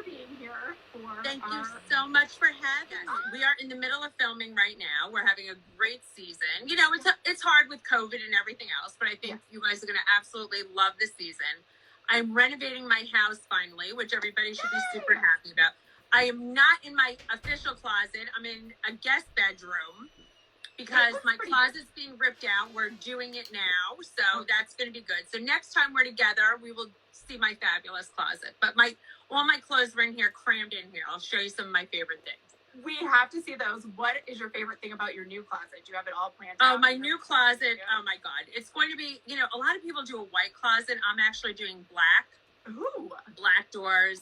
being here for Thank you so much for having us. We are in the middle of filming right now. We're having a great season. You know, it's hard with COVID and everything else, but I think you guys are going to absolutely love the season. I'm renovating my house finally, which everybody should be super happy about. I am not in my official closet. I'm in a guest bedroom because my closet's being ripped out. We're doing it now, so that's going to be good. So next time we're together, we will see my fabulous closet. But all my clothes are in here, crammed in here. I'll show you some of my favorite things. We have to see those. What is your favorite thing about your new closet? Do you have it all planned out? Oh, my new closet. Oh my God. It's going to be, a lot of people do a white closet. I'm actually doing black. Ooh. Black doors,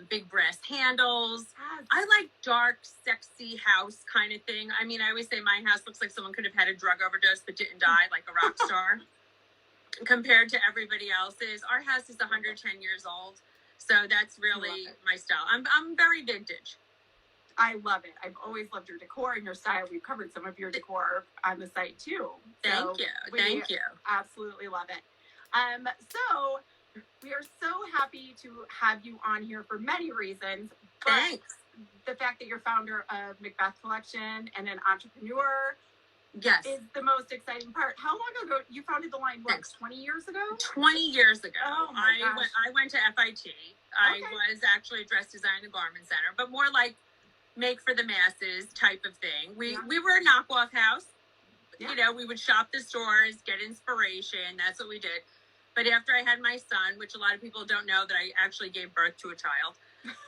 big brass handles. Yes. I like dark, sexy house kind of thing. I mean, I always say my house looks like someone could have had a drug overdose but didn't die, like a rock star. Compared to everybody else's. Our house is 110 years old. So that's really my style. I'm very vintage. I love it. I've always loved your decor and your style. We've covered some of your decor on the site too. Thank you. Thank you. Absolutely love it. So we are so happy to have you on here for many reasons. Thanks. The fact that you're founder of Macbeth Collection and an entrepreneur is the most exciting part. How long ago you founded the line? What, 20 years ago? 20 years ago. Oh my gosh. I went to FIT. I was actually a dress design in the Garment Center, but more like make for the masses type of thing. We were a knockoff house. Yeah. We would shop the stores, get inspiration. That's what we did. But after I had my son, which a lot of people don't know that I actually gave birth to a child,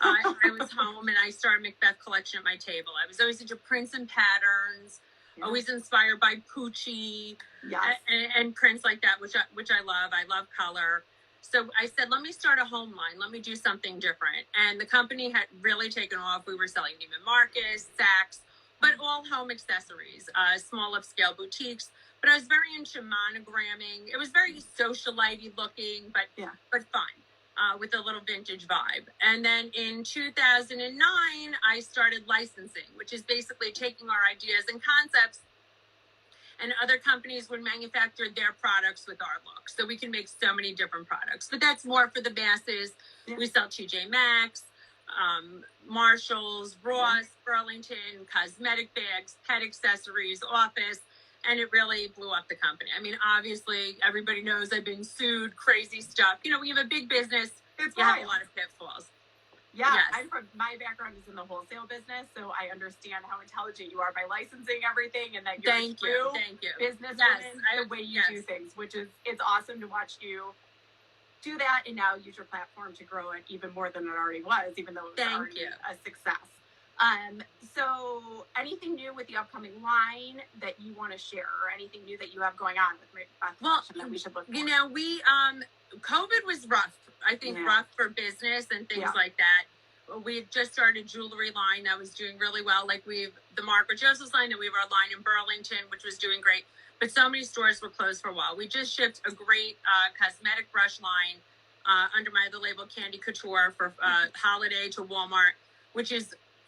I was home and I started Macbeth Collection at my table. I was always into prints and patterns. Always inspired by Pucci and prints like that, which I love. I love color. So I said, let me start a home line. Let me do something different. And the company had really taken off. We were selling Neiman Marcus, Saks, but all home accessories, small upscale boutiques. But I was very into monogramming. It was very socialite-y looking, but fun. With a little vintage vibe. And then in 2009, I started licensing, which is basically taking our ideas and concepts, and other companies would manufacture their products with our look. So we can make so many different products. But that's more for the masses. Yeah. We sell TJ Maxx, Marshalls, Ross, Burlington, cosmetic bags, pet accessories, office. And it really blew up the company. I mean, obviously, everybody knows I've been sued, crazy stuff. We have a big business. You have a lot of pitfalls. Yeah, yes. My background is in the wholesale business, so I understand how intelligent you are by licensing everything, and that you're Thank you. Business the way you do things, it's awesome to watch you do that and now use your platform to grow it even more than it already was, even though it was already a success. So anything new with the upcoming line that you want to share, or anything new that you have going on with Macbeth that we should look for? We, COVID was rough. I think rough for business and things like that. We just started a jewelry line that was doing really well. Like the Margaret Josephs line, and we have our line in Burlington, which was doing great. But so many stores were closed for a while. We just shipped a great cosmetic brush line under my other label, Candy Couture, for holiday to Walmart,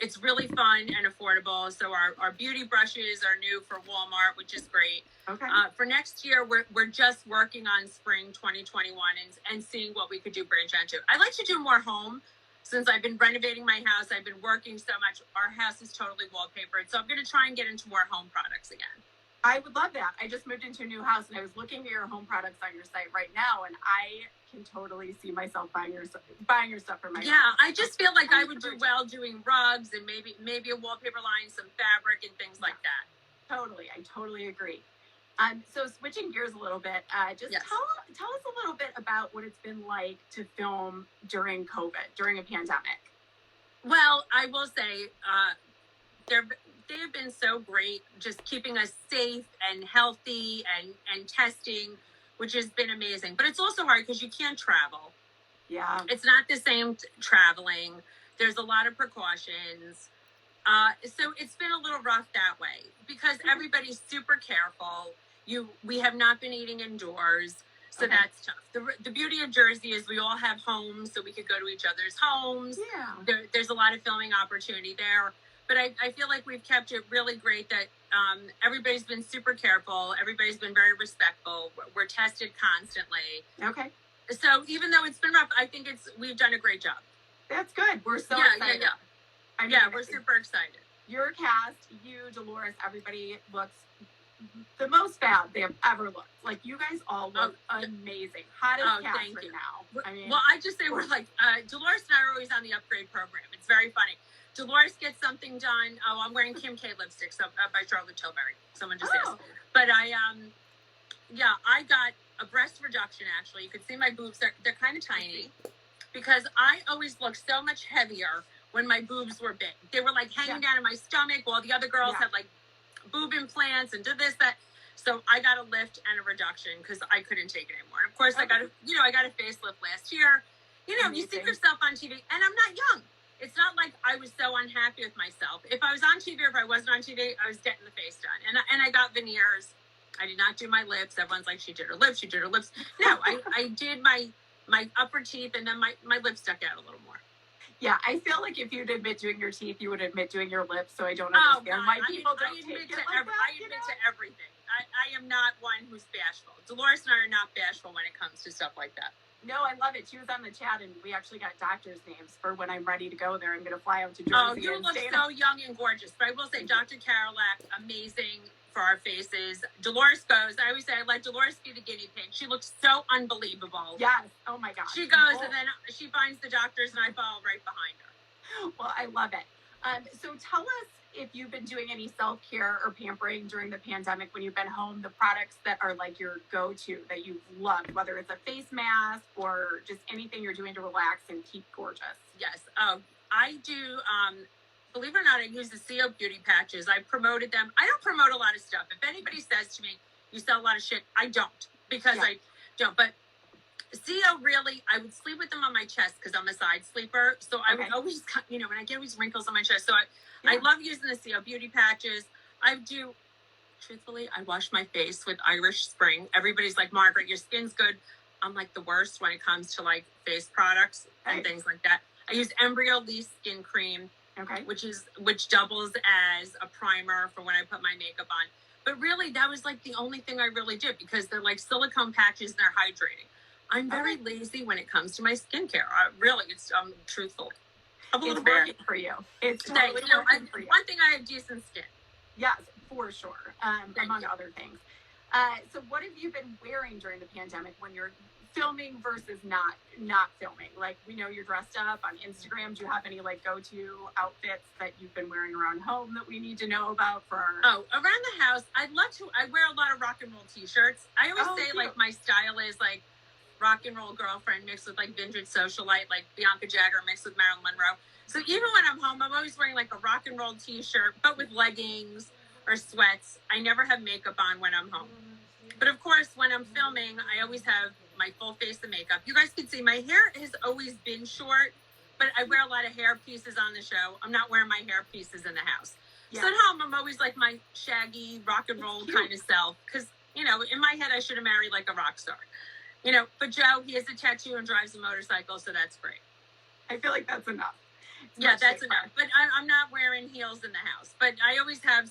it's really fun and affordable. So our beauty brushes are new for Walmart, which is great. Okay. For next year, we're just working on spring 2021 and seeing what we could do branch out to. I like to do more home. Since I've been renovating my house, I've been working so much. Our house is totally wallpapered. So I'm going to try and get into more home products again. I would love that. I just moved into a new house and I was looking at your home products on your site right now, and I can totally see myself buying your stuff for my house. I just feel like I would do well doing rugs and maybe a wallpaper line, some fabric and things like that. Totally. I totally agree. So switching gears a little bit, tell us a little bit about what it's been like to film during COVID, during a pandemic. Well, I will say they have been so great, just keeping us safe and healthy and testing, which has been amazing. But it's also hard because you can't travel. Yeah. It's not the same traveling. There's a lot of precautions. So it's been a little rough that way because everybody's super careful. We have not been eating indoors, so that's tough. The beauty of Jersey is we all have homes, so we could go to each other's homes. Yeah. There's a lot of filming opportunity there. But I feel like we've kept it really great that everybody's been super careful. Everybody's been very respectful. We're tested constantly. Okay. So even though it's been rough, I think we've done a great job. That's good. We're so excited. I mean, we're super excited. Your cast, you, Dolores, everybody looks the most fab they have ever looked. Like, you guys all look amazing. Hottest cast right now. I mean, well, I just say we're like, Dolores and I are always on the upgrade program. It's very funny. Dolores gets something done. Oh, I'm wearing Kim K lipstick by Charlotte Tilbury. Someone just asked. But I got a breast reduction, actually. You could see my boobs. They're kind of tiny because I always looked so much heavier when my boobs were big. They were like hanging down in my stomach while the other girls had like boob implants and did this, that. So I got a lift and a reduction because I couldn't take it anymore. And of course, I got a facelift last year. You see yourself on TV, and I'm not young. It's not like I was so unhappy with myself. If I was on TV or if I wasn't on TV, I was getting the face done. And I got veneers. I did not do my lips. Everyone's like, she did her lips. No, I did my upper teeth, and then my lips stuck out a little more. Yeah, I feel like if you'd admit doing your teeth, you would admit doing your lips, so I don't understand why people don't take it like that. I admit to everything. I am not one who's bashful. Dolores and I are not bashful when it comes to stuff like that. No, I love it. She was on the chat, and we actually got doctors' names for when I'm ready to go there. I'm going to fly out to Jersey. Oh, you look so young and gorgeous. But I will say, Dr. Karolak, amazing for our faces. Dolores goes, I always say, I let Dolores be the guinea pig. She looks so unbelievable. Yes. Oh, my gosh. She goes, and then she finds the doctors, and I follow right behind her. Well, I love it. So tell us if you've been doing any self-care or pampering during the pandemic when you've been home, the products that are like your go-to that you've loved, whether it's a face mask or just anything you're doing to relax and keep gorgeous. Yes. I do, believe it or not, I use the CO beauty patches. I promoted them. I don't promote a lot of stuff. If anybody says to me, you sell a lot of shit, I don't, because I don't. But CO really, I would sleep with them on my chest because I'm a side sleeper. So I would always, when I get these wrinkles on my chest. So I love using the CO beauty patches. Truthfully, I wash my face with Irish Spring. Everybody's like, Margaret, your skin's good. I'm like the worst when it comes to like face products and things like that. I use Embryo Lee Skin Cream, which doubles as a primer for when I put my makeup on. But really, that was like the only thing I really did because they're like silicone patches and they're hydrating. I'm very lazy when it comes to my skincare. Really, it's truthful. I'm a little working for you. It's totally working for you. One thing, I have decent skin. Yes, for sure. Among other things. So what have you been wearing during the pandemic when you're filming versus not filming? Like, we know you're dressed up on Instagram. Do you have any like go-to outfits that you've been wearing around home that we need to know about for around the house? I wear a lot of rock and roll t-shirts. I always say like my style is like rock and roll girlfriend mixed with like vintage socialite, like Bianca Jagger mixed with Marilyn Monroe. So even when I'm home, I'm always wearing like a rock and roll t-shirt, but with leggings or sweats. I never have makeup on when I'm home. But of course, when I'm filming, I always have my full face of makeup. You guys can see my hair has always been short, but I wear a lot of hair pieces on the show. I'm not wearing my hair pieces in the house. Yeah. So at home, I'm always like my shaggy rock and roll kind of self. Because, in my head, I should have married like a rock star. But Joe, he has a tattoo and drives a motorcycle, so that's great. I feel like that's enough. That's enough. But I'm not wearing heels in the house. But I always have,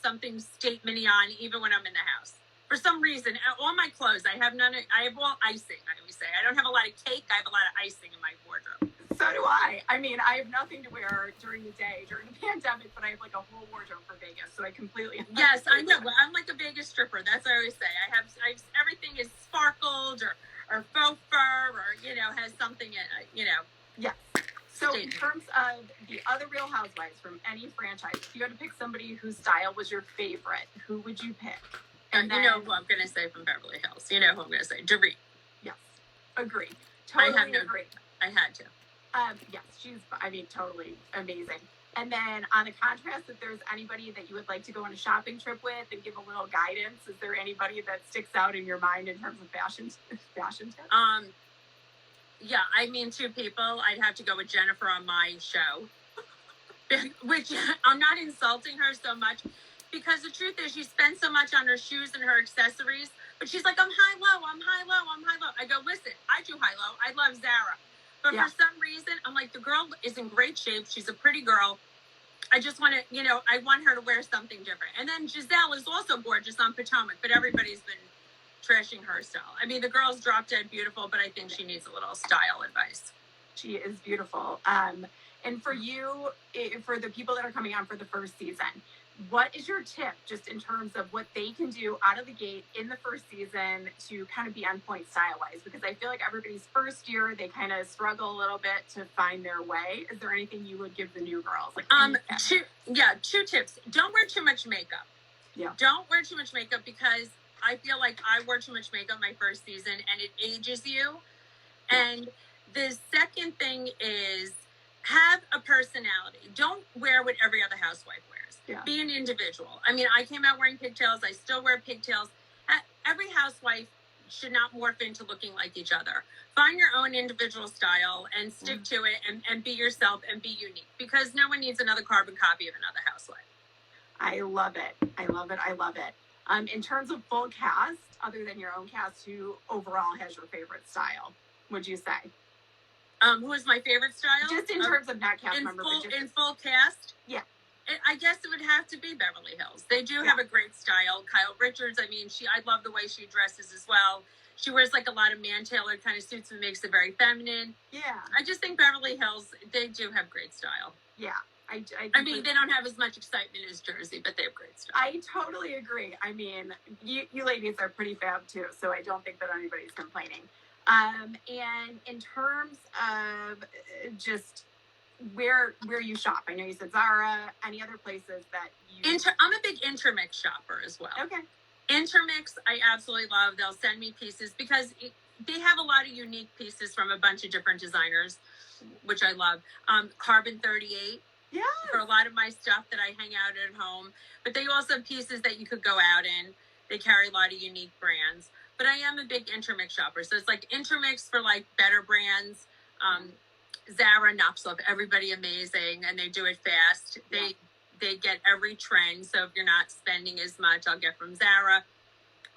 something statement-y on, even when I'm in the house. For some reason, all my clothes, I have all icing, I always say. I don't have a lot of cake. I have a lot of icing in my wardrobe. So do I. I mean, I have nothing to wear during the day, during the pandemic, but I have like a whole wardrobe for Vegas, so I completely understand. Yes, I know. I'm like a Vegas stripper. That's what I always say. I have everything is sparkled or faux fur or, has something in it, Yes. So in terms of the other Real Housewives from any franchise, if you had to pick somebody whose style was your favorite, who would you pick? And then, who I'm going to say from Beverly Hills. You know who I'm going to say. Dorit. Yes. Agree. Totally agree. I had to. Yes, she's, totally amazing. And then on the contrast, if there's anybody that you would like to go on a shopping trip with and give a little guidance, is there anybody that sticks out in your mind in terms of fashion tips? Yeah, two people. I'd have to go with Jennifer on my show, which I'm not insulting her so much because the truth is she spends so much on her shoes and her accessories, but she's like, I'm high-low. I go, listen, I do high-low. I love Zara. But for some reason, I'm like, the girl is in great shape. She's a pretty girl. I just want to, I want her to wear something different. And then Giselle is also gorgeous on Potomac, but everybody's been trashing her style. The girl's drop dead beautiful, but I think she needs a little style advice. She is beautiful. And for you, for the people that are coming on for the first season, what is your tip just in terms of what they can do out of the gate in the first season to kind of be on point style-wise? Because I feel like everybody's first year, they kind of struggle a little bit to find their way. Is there anything you would give the new girls? Like two tips. Don't wear too much makeup. Yeah. Don't wear too much makeup because I feel like I wore too much makeup my first season and it ages you. And the second thing is have a personality. Don't wear what every other housewife wears. Yeah. Be an individual. I mean, I came out wearing pigtails. I still wear pigtails. Every housewife should not morph into looking like each other. Find your own individual style and stick to it and be yourself and be unique because no one needs another carbon copy of another housewife. I love it. I love it. I love it. In terms of full cast, other than your own cast, who overall has your favorite style, would you say? Who is my favorite style? Just in terms of not cast members. In full cast? Yeah. I guess it would have to be Beverly Hills. They do have a great style. Kyle Richards, I mean, I love the way she dresses as well. She wears like a lot of man-tailored kind of suits and makes it very feminine. Yeah. I just think Beverly Hills, they do have great style. Yeah. I mean, they don't have as much excitement as Jersey, but they have great style. I totally agree. I mean, you ladies are pretty fab too, so I don't think that anybody's complaining. And in terms of just where you shop, I know you said Zara, any other places that you... I'm a big Intermix shopper as well. Okay. Intermix, I absolutely love. They'll send me pieces because they have a lot of unique pieces from a bunch of different designers, which I love. Carbon 38. Yeah. For a lot of my stuff that I hang out at home. But they also have pieces that you could go out in. They carry a lot of unique brands. But I am a big Intermix shopper. So it's like Intermix for like better brands. Zara knocks off everybody amazing and they do it fast. They get every trend. So if you're not spending as much, I'll get from Zara.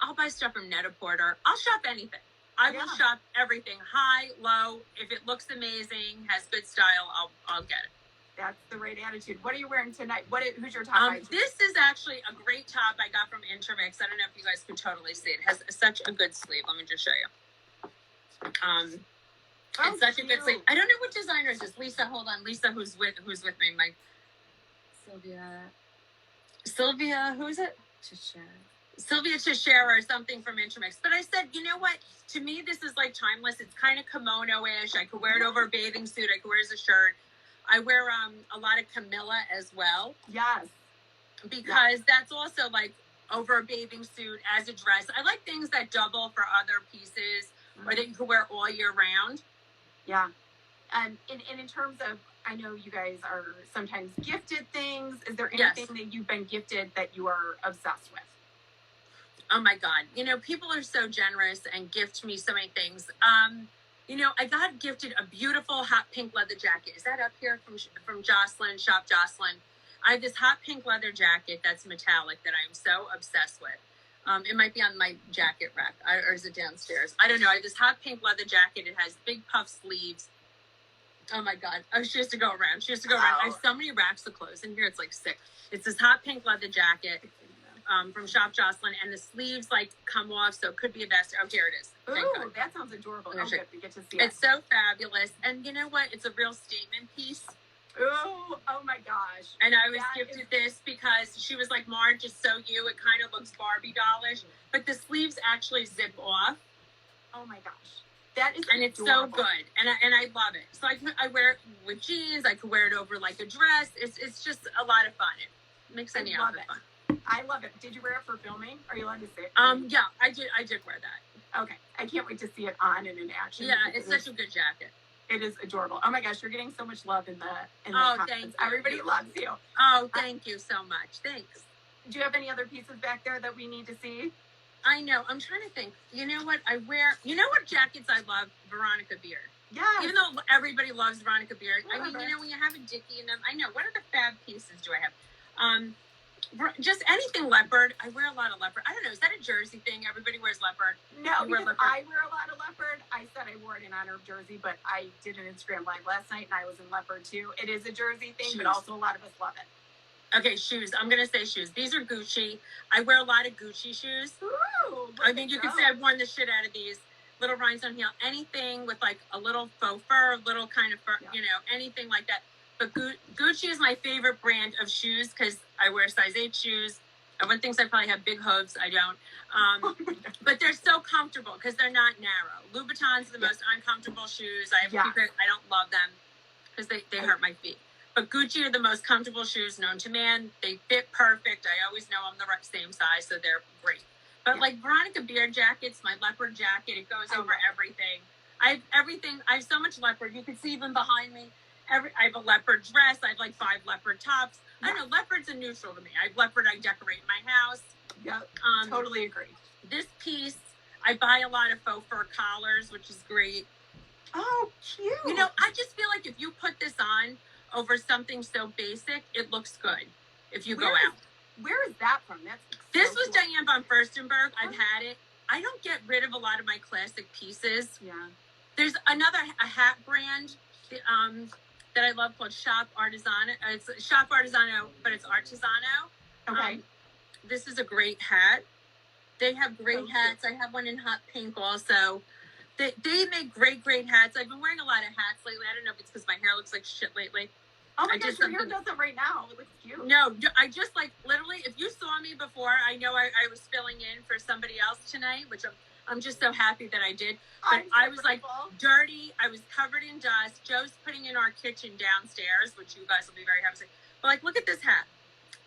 I'll buy stuff from Net-a-Porter. I'll shop anything. I will shop everything, high, low. If it looks amazing, has good style, I'll get it. That's the right attitude. What are you wearing tonight? Who's your top? This is actually a great top I got from Intermix. I don't know if you guys can totally see it. It has such a good sleeve. Let me just show you. It's such a good sleeve. I don't know what designer it is. Lisa, hold on. Lisa, who's with me? Sylvia, who is it? Sylvia Teixeira or something from Intermix. But I said, you know what? To me, this is like timeless. It's kind of kimono-ish. I could wear it over a bathing suit. I could wear it as a shirt. I wear a lot of Camilla as well. Yes. Because that's also like over a bathing suit as a dress. I like things that double for other pieces or that you can wear all year round. Yeah. And in terms of, I know you guys are sometimes gifted things. Is there anything that you've been gifted that you are obsessed with? Oh my God. You know, people are so generous and gift me so many things. You know, I got gifted a beautiful hot pink leather jacket. Is that up here from Jocelyn, Shop Jocelyn? I have this hot pink leather jacket that's metallic that I'm so obsessed with. It might be on my jacket rack, or is it downstairs? I don't know. I have this hot pink leather jacket. It has big puff sleeves. Oh my God. Oh, she has to go around. I have so many racks of clothes in here. It's like sick. It's this hot pink leather jacket from Shop Jocelyn, and the sleeves like come off, so it could be a vest. Oh, here it is. Ooh, that sounds adorable. Oh, good. We get to see it. It's so fabulous. And you know what? It's a real statement piece. Ooh, oh my gosh. And I was gifted this because she was like, Marge, just so you. It kind of looks Barbie dollish, but the sleeves actually zip off. Oh my gosh. That is and it's so good. And I love it. So I wear it with jeans. I could wear it over like a dress. It's just a lot of fun. It makes any outfit fun. I love it. Did you wear it for filming? Are you allowed to say it? Yeah, I did wear that. Okay. I can't wait to see it on and in action. Yeah, it's such a good jacket. It is adorable. Oh my gosh, you're getting so much love in the comments. Thank you. Everybody loves you. Oh, thank you so much. Thanks. Do you have any other pieces back there that we need to see? I know. I'm trying to think. You know what I wear? You know what jackets I love? Veronica Beard. Yeah. Even though everybody loves Veronica Beard. I mean, you know, when you have a dickie in them, I know. What other fab pieces do I have? Just anything leopard. I wear a lot of leopard. I don't know. Is that a Jersey thing? Everybody wears leopard. No, because I wear a lot of leopard. I said I wore it in honor of Jersey, but I did an Instagram live last night and I was in leopard too. It is a Jersey thing, but also a lot of us love it. Okay, shoes. I'm going to say shoes. These are Gucci. I wear a lot of Gucci shoes. Ooh, I mean, you could say I've worn the shit out of these. little rhinestone heel, anything with like a little faux fur, little kind of fur, anything like that. But Gucci is my favorite brand of shoes because I wear size 8 shoes. Everyone thinks I probably have big hooves. I don't. But they're so comfortable because they're not narrow. Louboutins are the most uncomfortable shoes. I don't love them because they hurt my feet. But Gucci are the most comfortable shoes known to man. They fit perfect. I always know I'm the same size, so they're great. But like Veronica Beard jackets, my leopard jacket, it goes over everything. I have everything. I have so much leopard. You can see even behind me. I have a leopard dress. I have like 5 leopard tops. I don't know. Leopard's a neutral to me. I have leopard. I decorate my house. Yep. Totally agree. This piece, I buy a lot of faux fur collars, which is great. Oh, cute. I just feel like if you put this on over something so basic, it looks good if you go out. Where is that from? This was Diane von Furstenberg. I've had it. I don't get rid of a lot of my classic pieces. Yeah. There's a hat brand that I love called Shop Artisano. It's Shop Artisano, but it's Artisano. Okay. This is a great hat. They have great hats. I have one in hot pink also. They make great hats. I've been wearing a lot of hats lately. I don't know if it's because my hair looks like shit lately. Oh my gosh, your hair does it right now. It looks cute. No, I just like literally, if you saw me before, I know I was filling in for somebody else tonight, which I'm just so happy that I did. But I was like dirty. I was covered in dust. Joe's putting in our kitchen downstairs, which you guys will be very happy to see. But like, look at this hat.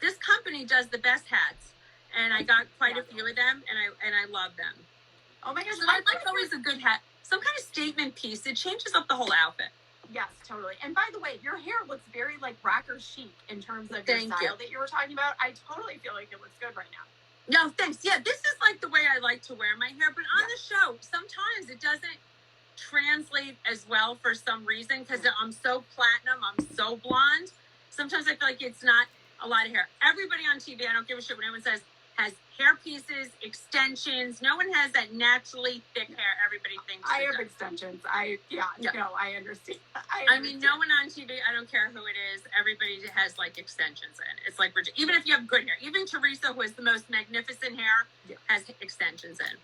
This company does the best hats. And I got quite a few of them, and I love them. Oh my gosh. So I like always a good hat. Some kind of statement piece. It changes up the whole outfit. Yes, totally. And by the way, your hair looks very like rocker chic in terms of your style that you were talking about. I totally feel like it looks good right now. No, thanks. Yeah, this is like the way I like to wear my hair. But on the show, sometimes it doesn't translate as well for some reason because I'm so platinum. I'm so blonde. Sometimes I feel like it's not a lot of hair. Everybody on TV, I don't give a shit what anyone says, has hair pieces, extensions. No one has that naturally thick hair everybody thinks. I have extensions. I understand. I mean, no one on TV, I don't care who it is, everybody has like extensions in. It's like, even if you have good hair, even Teresa, who has the most magnificent hair, has extensions in.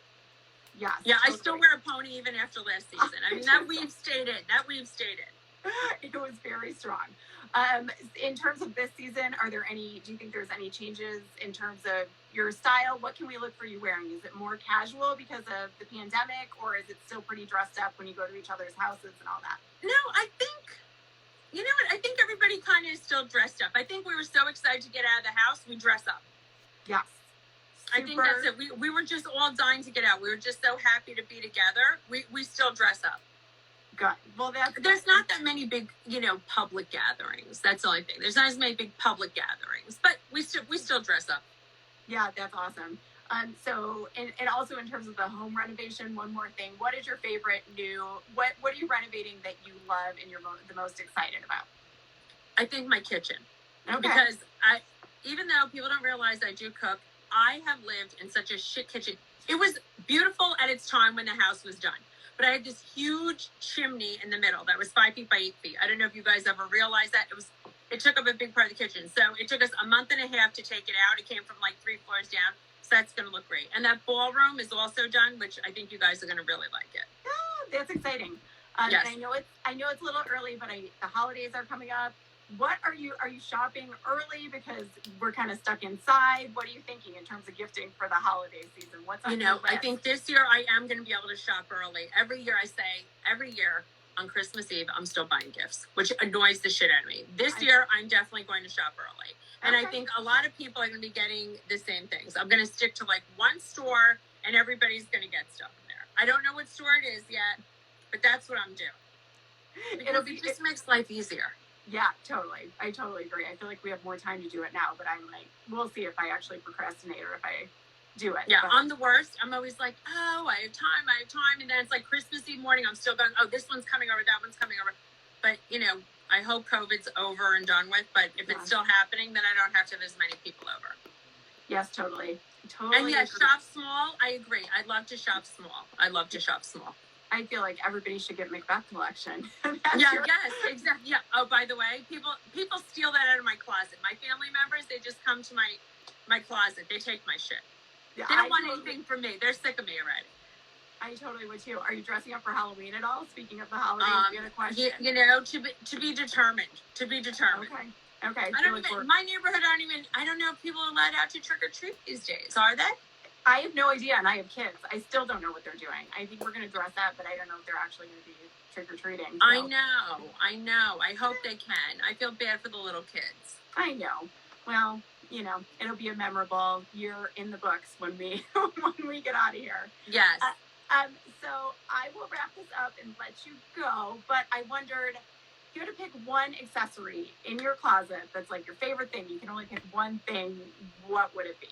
Yes. Yeah, totally. I still wear a pony even after last season. I mean, that we've stayed in. It was very strong. In terms of this season, do you think there's any changes in terms of your style? What can we look for you wearing? Is it more casual because of the pandemic, or is it still pretty dressed up when you go to each other's houses and all that? No, I think everybody kind of is still dressed up. I think we were so excited to get out of the house, we dress up. Yes. I think that's it. We were just all dying to get out. We were just so happy to be together. We still dress up. Good. Well, there's not that many big, public gatherings. That's the only thing. There's not as many big public gatherings, but we still dress up. Yeah, that's awesome. So, and also in terms of the home renovation, one more thing. What is your favorite what are you renovating that you love and you're the most excited about? I think my kitchen. Okay. Because even though people don't realize I do cook, I have lived in such a shit kitchen. It was beautiful at its time when the house was done. But I had this huge chimney in the middle that was 5 feet by 8 feet. I don't know if you guys ever realized that. It took up a big part of the kitchen. So it took us a month and a half to take it out. It came from like 3 floors down. So that's going to look great. And that ballroom is also done, which I think you guys are going to really like it. Oh, that's exciting. Yes. And I know it's a little early, but the holidays are coming up. What are you shopping early because we're kind of stuck inside? What are you thinking in terms of gifting for the holiday season? What's on your list? I think this year I am going to be able to shop early. Every year on Christmas Eve, I'm still buying gifts, which annoys the shit out of me. This year, I'm definitely going to shop early. And I think a lot of people are going to be getting the same things. I'm going to stick to like one store and everybody's going to get stuff in there. I don't know what store it is yet, but that's what I'm doing. Because it just makes life easier. Yeah, totally. I totally agree. I feel like we have more time to do it now, but I'm like, we'll see if I actually procrastinate or if I do it. Yeah, I'm the worst. I'm always like, I have time. And then it's like Christmas Eve morning, I'm still going, this one's coming over, that one's coming over. But, I hope COVID's over and done with, but if it's still happening, then I don't have to have as many people over. Yes, totally. And yeah, shop small. I agree. I love to shop small. I feel like everybody should get Macbeth collection. Yes, exactly. Yeah. Oh, by the way, people steal that out of my closet. My family members, they just come to my closet. They take my shit. Yeah, they don't want anything from me. They're sick of me already. I totally would too. Are you dressing up for Halloween at all? Speaking of the holidays, you had a question. You know, to be determined. To be determined. Okay. My neighborhood I don't know if people are allowed out to trick or treat these days. Are they? I have no idea, and I have kids. I still don't know what they're doing. I think we're going to dress up, but I don't know if they're actually going to be trick-or-treating. So. I know. I hope they can. I feel bad for the little kids. I know. Well, you know, it'll be a memorable year in the books when we get out of here. Yes. So I will wrap this up and let you go, but I wondered, if you had to pick one accessory in your closet that's like your favorite thing, you can only pick one thing, what would it be?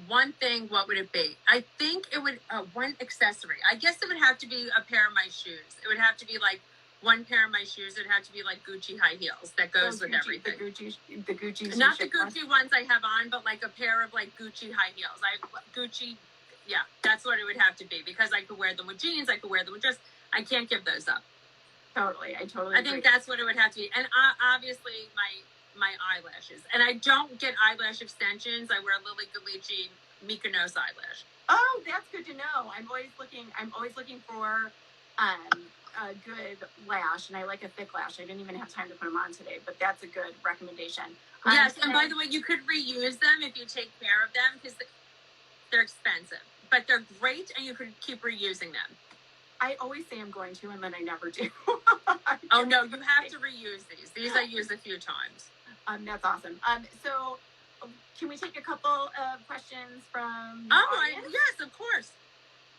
One thing, what would it be? I think it would, one accessory. I guess it would have to be a pair of my shoes. It would have to be like one pair of my shoes. It'd have to be like Gucci high heels. That goes with everything. The Gucci. Not the Gucci ones I have on, but like a pair of like Gucci high heels. Gucci, yeah, that's what it would have to be, because I could wear them with jeans. I could wear them with dress. I can't give those up. Totally. I agree. think that's what it would have to be. And obviously my eyelashes. And I don't get eyelash extensions. I wear Lily Galici Mykonos eyelash. Oh, that's good to know. I'm always looking for a good lash, and I like a thick lash. I didn't even have time to put them on today, but that's a good recommendation. Yes, and by the way, you could reuse them if you take care of them, because they're expensive, but they're great, and you could keep reusing them. I always say I'm going to, and then I never do. Oh no, you have to reuse these. These I used a few times. That's awesome. So can we take a couple of questions from the audience? Yes, of course.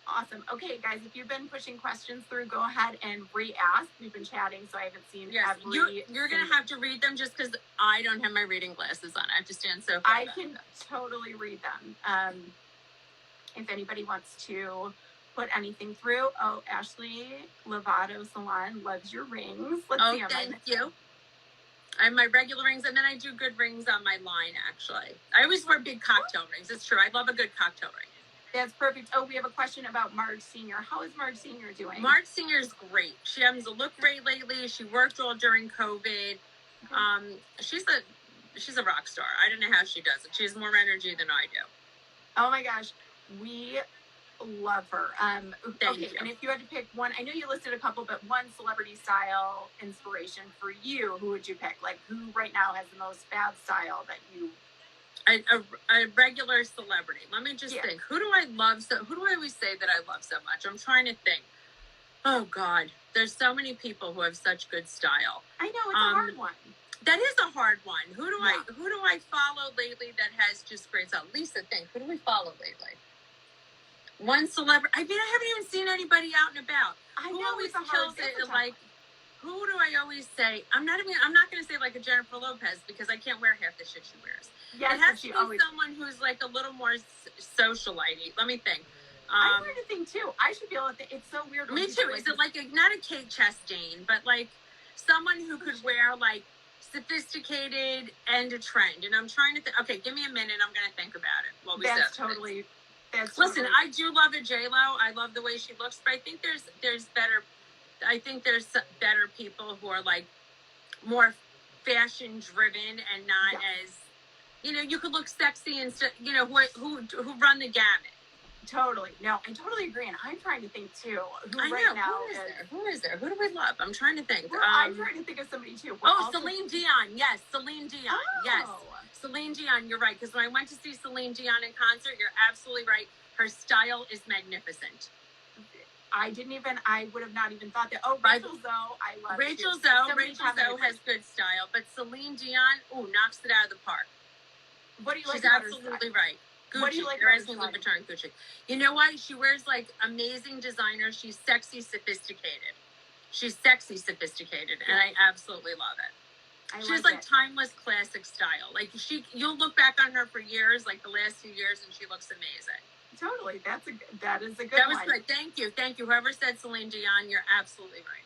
Awesome. Okay, guys, if you've been pushing questions through, go ahead and re-ask. We've been chatting, so I haven't seen every... You're going to have to read them just because I don't have my reading glasses on. I have to stand so far I can totally read them. If anybody wants to put anything through. Oh, Ashley Lovato Salon loves your rings. Let's see. Thank you. I have my regular rings, and then I do good rings on my line, actually. I always wear big cocktail rings. It's true. I love a good cocktail ring. That's perfect. Oh, we have a question about Marge Sr. How is Marge Sr. doing? Marge Sr. is great. She happens to look great lately. She worked all during COVID. Okay. She's a rock star. I don't know how she does it. She has more energy than I do. Oh my gosh. We love her. Thank you. And if you had to pick one, I know you listed a couple, but one celebrity style inspiration for you, who would you pick? Like, who right now has the most fab style that you... A regular celebrity. Let me just think. Who do I love? Who do I always say that I love so much? I'm trying to think. Oh God, there's so many people who have such good style. I know, it's a hard one. That is a hard one. Who do I follow lately that has just great style? Lisa, think. Who do we follow lately? One celebrity. I mean, I haven't even seen anybody out and about. Who always kills it? Like, who do I always say? I'm not going to say like a Jennifer Lopez, because I can't wear half the shit she wears. Yes, it has to be someone who's like a little more socialite. Let me think. I'm trying to think too. I should be able to think. It's so weird. Me too. Is it like not a Kate Chastain, but like someone who could wear like sophisticated and a trend? And I'm trying to think. Okay, give me a minute. I'm going to think about it. Listen, I do love a J-Lo. I love the way she looks, but I think there's better. I think there's better people who are like more fashion driven and not as, you know, you could look sexy and you know, who run the gamut. Totally. No, I totally agree. And I'm trying to think too. Who is there? Who do we love? I'm trying to think. I'm trying to think of somebody too. Celine Dion. Yes, Celine Dion. Oh. Yes, Celine Dion. You're right. Because when I went to see Celine Dion in concert, you're absolutely right. Her style is magnificent. I would have not even thought that. Oh, Rachel Zoe, I love Rachel Zoe. Rachel Zoe has good style, but Celine Dion, knocks it out of the park. What do you like? She's absolutely right. Gucci. What do you like? You're asking Louis Vuitton and Gucci. You know why? She wears like amazing designer. She's sexy, sophisticated. And I absolutely love it. She's like timeless, classic style. Like you'll look back on her for years, like the last few years, and she looks amazing. Totally. That is a good one. That was good. Thank you. Whoever said Celine Dion, you're absolutely right.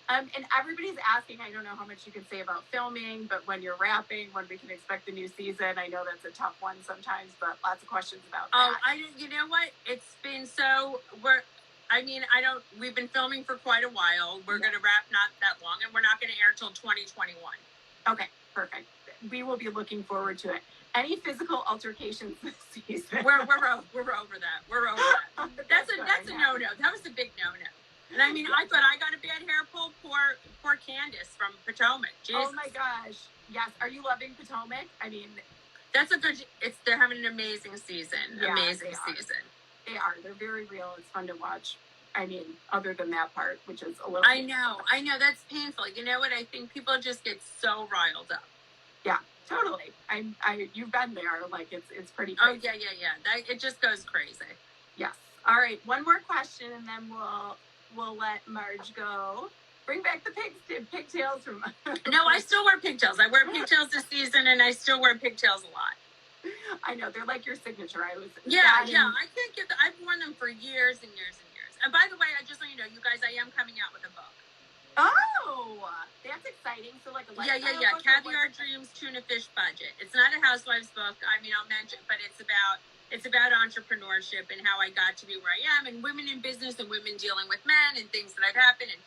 And everybody's asking, I don't know how much you can say about filming, but when you're wrapping, when we can expect the new season. I know that's a tough one sometimes, but lots of questions about that. You know what? It's been we've been filming for quite a while. We're going to wrap not that long, and we're not going to air till 2021. Okay, perfect. We will be looking forward to it. any physical altercations this season. We're over that. We're over that. That's a no-no. That was a big no-no. And I mean, I thought I got a bad hair pull. Poor Candace from Potomac. Jesus. Oh my gosh. Yes. Are you loving Potomac? I mean, that's a good. They're having an amazing season. Yeah, amazing season. They are. They're very real. It's fun to watch. I mean, other than that part, which is a little. I know. That's painful. You know what? I think people just get so riled up. Yeah, totally. You've been there. Like it's pretty crazy. Oh yeah. It just goes crazy. Yes. All right. One more question, and then we'll let Marge go. Bring back the pigtails from. No, I still wear pigtails. I wear pigtails this season, and I still wear pigtails a lot. I know they're like your signature. I can't get. I've worn them for years and years and years. And by the way, I just want you to know, you guys, I am coming out with a book. Oh, that's exciting. So like a lifestyle book. Caviar Dreams, Tuna Fish Budget. It's not a Housewives book. I mean, I'll mention, but it's about entrepreneurship and how I got to be where I am, and women in business and women dealing with men and things that have happened, and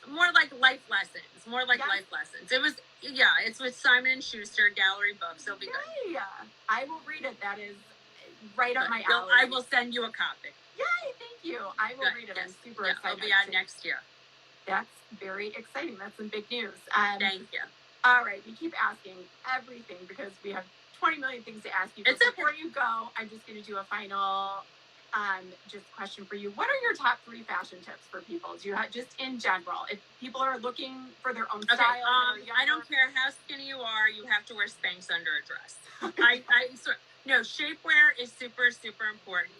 more like life lessons. Life lessons. It's with Simon & Schuster Gallery Books. It'll be good. Yeah, I will read it. That is right up my alley. I will send you a copy. Yay, thank you. I will read it. Yes. I'm super excited. It'll be out next year. That's very exciting. That's some big news. Thank you. All right, we keep asking everything because we have 20 million things to ask you. But before you go, I'm just going to do a final just question for you. What are your top 3 fashion tips for people? Do you have, just in general, if people are looking for their own style? I don't care how skinny you are, you have to wear Spanx under a dress. Shapewear is super, super important.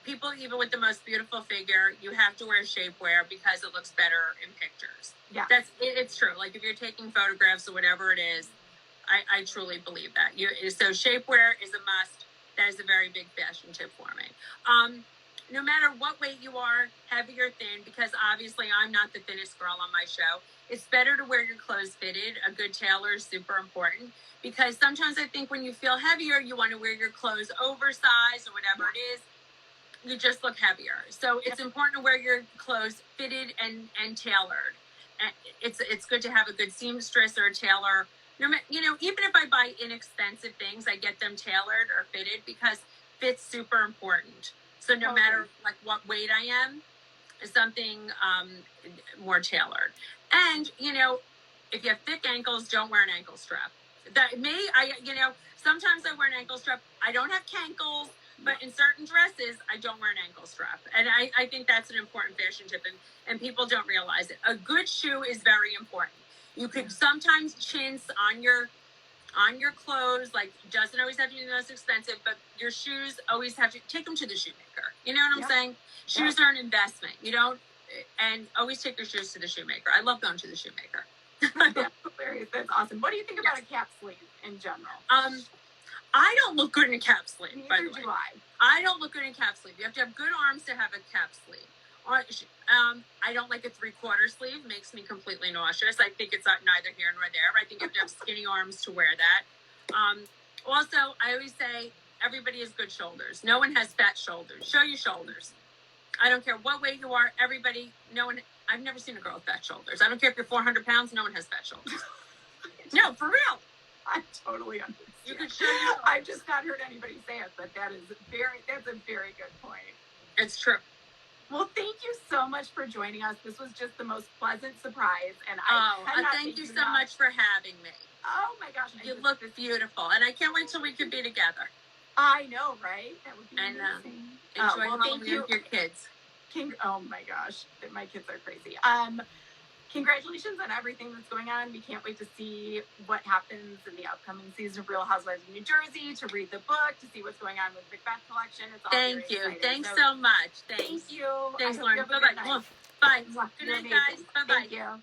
People, even with the most beautiful figure, you have to wear shapewear because it looks better in pictures. Yeah, it's true. Like if you're taking photographs or whatever it is, I truly believe that. So shapewear is a must. That is a very big fashion tip for me. No matter what weight you are, heavy or thin, because obviously I'm not the thinnest girl on my show, it's better to wear your clothes fitted. A good tailor is super important because sometimes I think when you feel heavier, you want to wear your clothes oversized or whatever it is. You just look heavier. So it's important to wear your clothes fitted and tailored. And it's good to have a good seamstress or a tailor. Even if I buy inexpensive things, I get them tailored or fitted because fit's super important. So no matter like what weight I am, something more tailored. And if you have thick ankles, don't wear an ankle strap. Sometimes I wear an ankle strap. I don't have cankles, but in certain dresses, I don't wear an ankle strap. And I think that's an important fashion tip, and people don't realize it. A good shoe is very important. You could sometimes chintz on your clothes, like doesn't always have to be the most expensive, but your shoes always have to take them to the shoemaker. You know what I'm saying? Shoes are an investment. And always take your shoes to the shoemaker. I love going to the shoemaker. That's hilarious. That's awesome. What do you think about a cap sleeve in general? I don't look good in a cap sleeve. Neither by the way. do I. I don't look good in a cap sleeve. You have to have good arms to have a cap sleeve. I don't like a 3/4 sleeve. Makes me completely nauseous. I think it's neither here nor there. I think you have to have skinny arms to wear that. Also, I always say everybody has good shoulders. No one has fat shoulders. Show your shoulders. I don't care what weight you are. I've never seen a girl with fat shoulders. I don't care if you're 400 pounds. No one has fat shoulders. No, for real. I totally understand. You could show your shoulders. I've just not heard anybody say it, but that's a very good point. It's true. Well, thank you so much for joining us. This was just the most pleasant surprise, and thank you so much for having me. Oh my gosh, you look beautiful, and I can't wait till we could be together. I know, right? That would be amazing. Enjoy Halloween with your kids. Oh my gosh, my kids are crazy. Congratulations on everything that's going on. We can't wait to see what happens in the upcoming season of Real Housewives of New Jersey, to read the book, to see what's going on with Macbeth Collection. It's all Thank you. Thanks so much. Thanks. Thank you. Thanks, Lauren. Bye-bye. Bye. Good night, guys. Bye-bye. Thank you.